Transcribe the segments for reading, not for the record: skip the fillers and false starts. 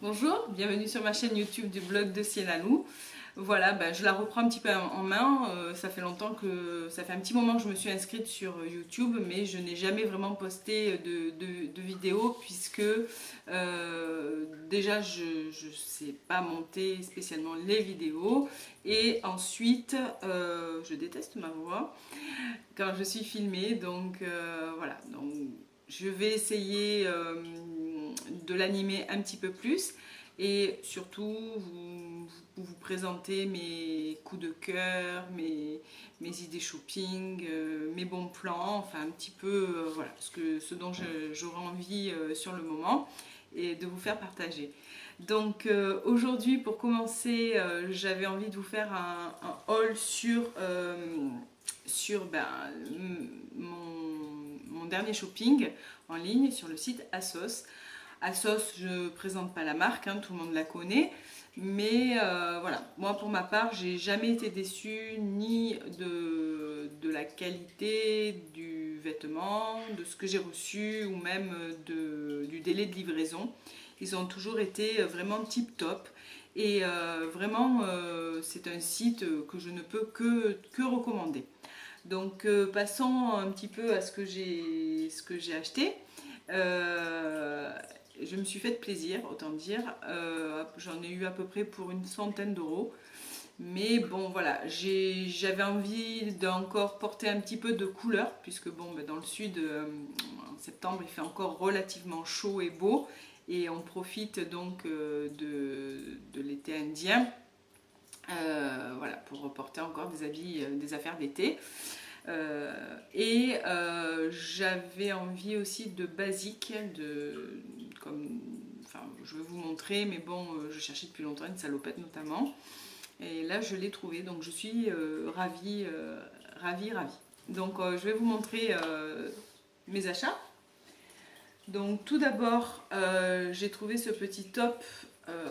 Bonjour, bienvenue sur ma chaîne YouTube du blog de Sienna Lou. Voilà, je la reprends un petit peu en main. Ça fait ça fait un petit moment que je me suis inscrite sur YouTube, mais je n'ai jamais vraiment posté de vidéos puisque déjà je ne sais pas monter spécialement les vidéos et ensuite je déteste ma voix quand je suis filmée. Donc voilà, donc je vais essayer de l'animer un petit peu plus et surtout vous présenter mes coups de cœur, mes idées shopping, mes bons plans, enfin un petit peu voilà, ce dont j'aurai envie sur le moment et de vous faire partager. Donc aujourd'hui pour commencer j'avais envie de vous faire un haul sur mon dernier shopping en ligne sur le site ASOS. ASOS, je ne présente pas la marque, hein, tout le monde la connaît. Mais voilà, moi pour ma part, j'ai jamais été déçue ni de la qualité du vêtement, de ce que j'ai reçu ou même du délai de livraison. Ils ont toujours été vraiment tip top. Et vraiment, c'est un site que je ne peux que recommander. Donc passons un petit peu à ce que j'ai acheté. Je me suis fait plaisir, autant dire. J'en ai eu à peu près pour une centaine d'euros. Mais bon, voilà, j'avais envie d'encore porter un petit peu de couleur, puisque bon, dans le sud, en septembre, il fait encore relativement chaud et beau. Et on profite donc de l'été indien. Voilà, pour porter encore des habits, des affaires d'été. J'avais envie aussi de basique, enfin, je vais vous montrer, mais bon, je cherchais depuis longtemps une salopette notamment. Et là, je l'ai trouvée, donc je suis ravie. Donc, je vais vous montrer mes achats. Donc, tout d'abord, j'ai trouvé ce petit top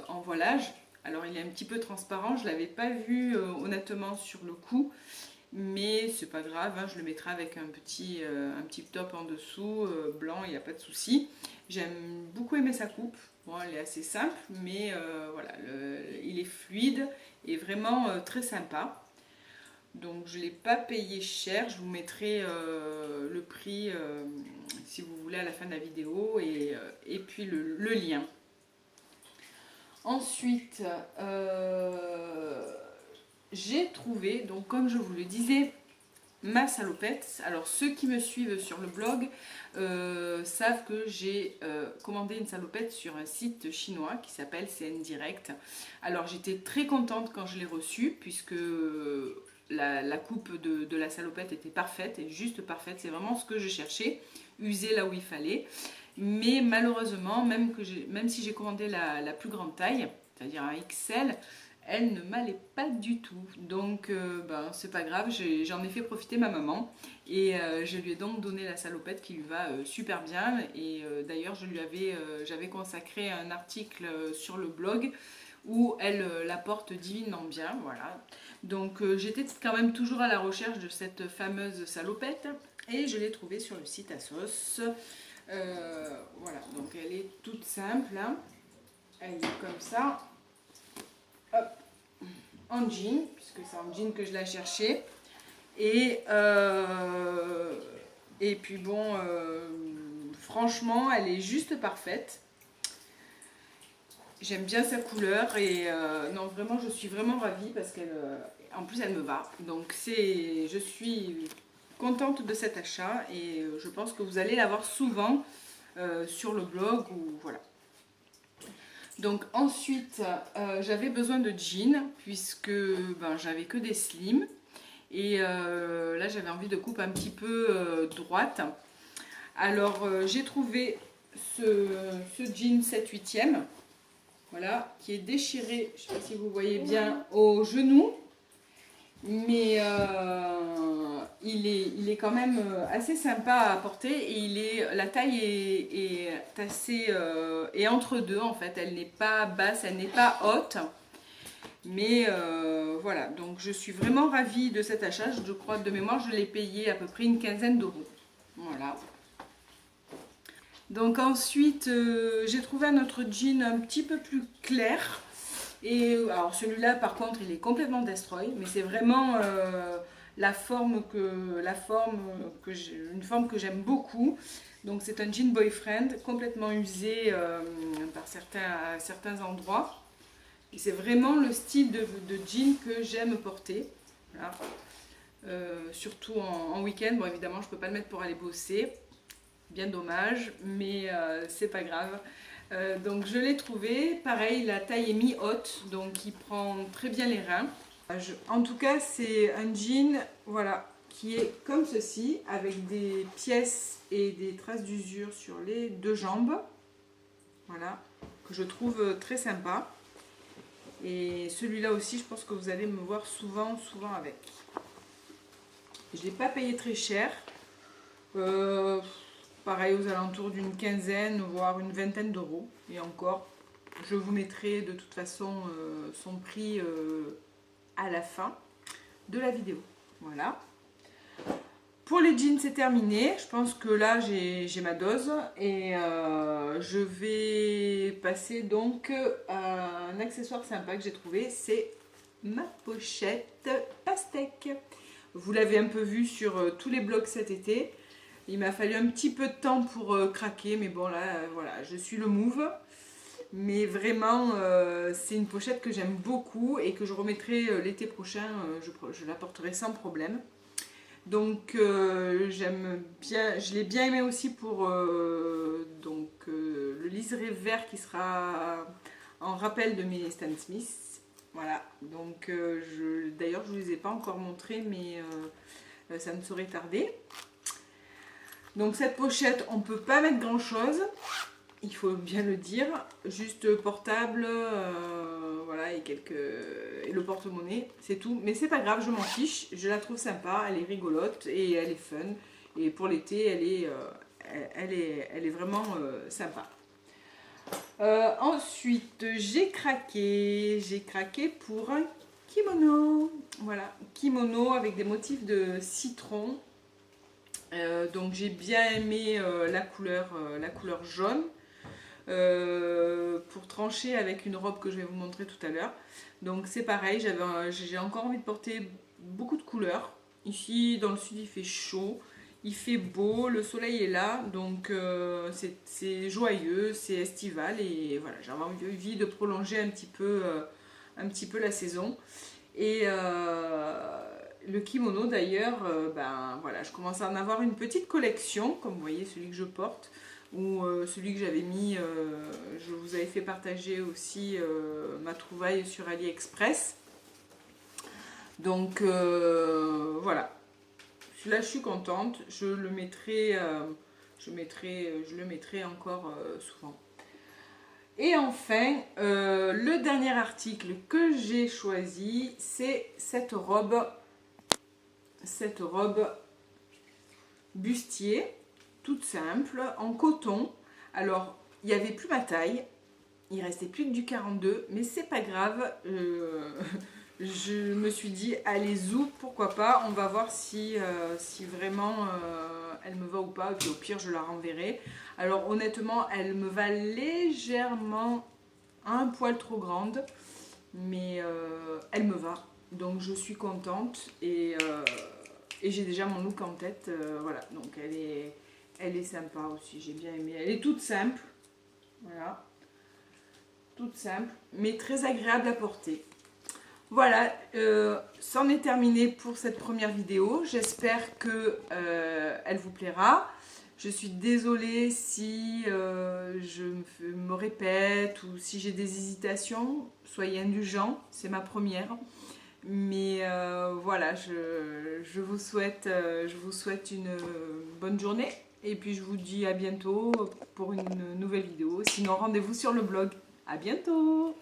en voilage. Alors, il est un petit peu transparent, je ne l'avais pas vu honnêtement sur le coup. Mais c'est pas grave, hein, je le mettrai avec un petit top en dessous, blanc, il n'y a pas de souci. J'aime beaucoup aimer sa coupe. Bon, elle est assez simple, mais voilà, il est fluide et vraiment très sympa. Donc je ne l'ai pas payé cher, je vous mettrai le prix si vous voulez à la fin de la vidéo et puis le lien. Ensuite, j'ai trouvé, donc comme je vous le disais, ma salopette. Alors ceux qui me suivent sur le blog savent que j'ai commandé une salopette sur un site chinois qui s'appelle CN Direct. Alors j'étais très contente quand je l'ai reçue puisque la coupe de la salopette était parfaite et juste parfaite. C'est vraiment ce que je cherchais, usée là où il fallait. Mais malheureusement, même si j'ai commandé la plus grande taille, c'est-à-dire un XL, elle ne m'allait pas du tout. Donc c'est pas grave, j'en ai fait profiter ma maman et je lui ai donc donné la salopette qui lui va super bien. Et d'ailleurs j'avais consacré un article sur le blog où elle la porte divinement bien, voilà. Donc j'étais quand même toujours à la recherche de cette fameuse salopette et je l'ai trouvée sur le site ASOS. Voilà, donc elle est toute simple, hein. Elle est comme ça. Hop, en jean, puisque c'est en jean que je l'ai cherché. Et puis bon, franchement, elle est juste parfaite. J'aime bien sa couleur et non, vraiment, je suis vraiment ravie parce en plus, elle me va. Donc, je suis contente de cet achat et je pense que vous allez l'avoir souvent sur le blog ou voilà. Donc ensuite, j'avais besoin de jeans puisque j'avais que des slims et là j'avais envie de coupe un petit peu droite. Alors j'ai trouvé ce jean 7/8e, voilà, qui est déchiré, je ne sais pas si vous voyez bien, au genou, mais il est quand même assez sympa à porter et la taille est assez est entre deux en fait. Elle n'est pas basse, elle n'est pas haute, mais voilà. Donc je suis vraiment ravie de cet achat. Je crois de mémoire je l'ai payé à peu près une quinzaine d'euros. Voilà. Donc ensuite, j'ai trouvé un autre jean un petit peu plus clair. Et alors celui-là, par contre, il est complètement destroy, mais c'est vraiment une forme que j'aime beaucoup. Donc c'est un jean boyfriend complètement usé par à certains endroits. Et c'est vraiment le style de jean que j'aime porter. Voilà. Surtout en week-end. Bon, évidemment, je ne peux pas le mettre pour aller bosser. Bien dommage, mais c'est pas grave. Donc je l'ai trouvé. Pareil, la taille est mi-haute, donc il prend très bien les reins. En tout cas, c'est un jean, voilà, qui est comme ceci, avec des pièces et des traces d'usure sur les deux jambes. Voilà, que je trouve très sympa. Et celui-là aussi, je pense que vous allez me voir souvent avec. Je ne l'ai pas payé très cher. Pareil, aux alentours d'une quinzaine, voire une vingtaine d'euros. Et encore, je vous mettrai de toute façon son prix à la fin de la vidéo. Voilà. Pour les jeans, c'est terminé. Je pense que là, j'ai ma dose. Et je vais passer donc à un accessoire sympa que j'ai trouvé. C'est ma pochette pastèque. Vous l'avez un peu vu sur tous les blogs cet été. Il m'a fallu un petit peu de temps pour craquer. Mais bon, là, voilà, je suis le move. Mais vraiment, c'est une pochette que j'aime beaucoup et que je remettrai l'été prochain. Je la porterai sans problème. Donc j'aime bien, je l'ai bien aimé aussi pour le liseré vert qui sera en rappel de mes Stan Smith. Voilà, donc d'ailleurs je ne vous les ai pas encore montrés, mais ça ne saurait tarder. Donc cette pochette, on ne peut pas mettre grand chose, il faut bien le dire, juste portable, voilà, et le porte-monnaie, c'est tout. Mais c'est pas grave, je m'en fiche, je la trouve sympa, elle est rigolote et elle est fun. Et pour l'été, elle est vraiment sympa. Ensuite, j'ai craqué pour un kimono. Voilà, kimono avec des motifs de citron. Donc j'ai bien aimé la couleur jaune. Pour trancher avec une robe que je vais vous montrer tout à l'heure. Donc c'est pareil, j'ai encore envie de porter beaucoup de couleurs. Ici dans le sud il fait chaud, il fait beau, le soleil est là, donc c'est joyeux, c'est estival et voilà, j'avais envie de prolonger un petit peu la saison. Et le kimono d'ailleurs, ben voilà, je commence à en avoir une petite collection, comme vous voyez celui que je porte. Ou celui que j'avais mis, je vous avais fait partager aussi ma trouvaille sur AliExpress. Donc voilà, celui-là je suis contente, je le mettrai encore souvent. Et enfin, le dernier article que j'ai choisi, c'est cette robe bustier. Toute simple, en coton. Alors, il n'y avait plus ma taille, il restait plus que du 42, mais c'est pas grave. Je me suis dit, allez zou, pourquoi pas, on va voir si vraiment elle me va ou pas, et puis au pire je la renverrai. Alors honnêtement, elle me va légèrement un poil trop grande, mais elle me va, donc je suis contente et j'ai déjà mon look en tête. Voilà, donc elle est sympa aussi, j'ai bien aimé. Elle est toute simple, voilà, toute simple, mais très agréable à porter. Voilà, c'en est terminé pour cette première vidéo. J'espère que elle vous plaira. Je suis désolée si je me répète ou si j'ai des hésitations. Soyez indulgents, c'est ma première. Mais voilà, je vous souhaite une bonne journée. Et puis je vous dis à bientôt pour une nouvelle vidéo. Sinon, rendez-vous sur le blog. À bientôt!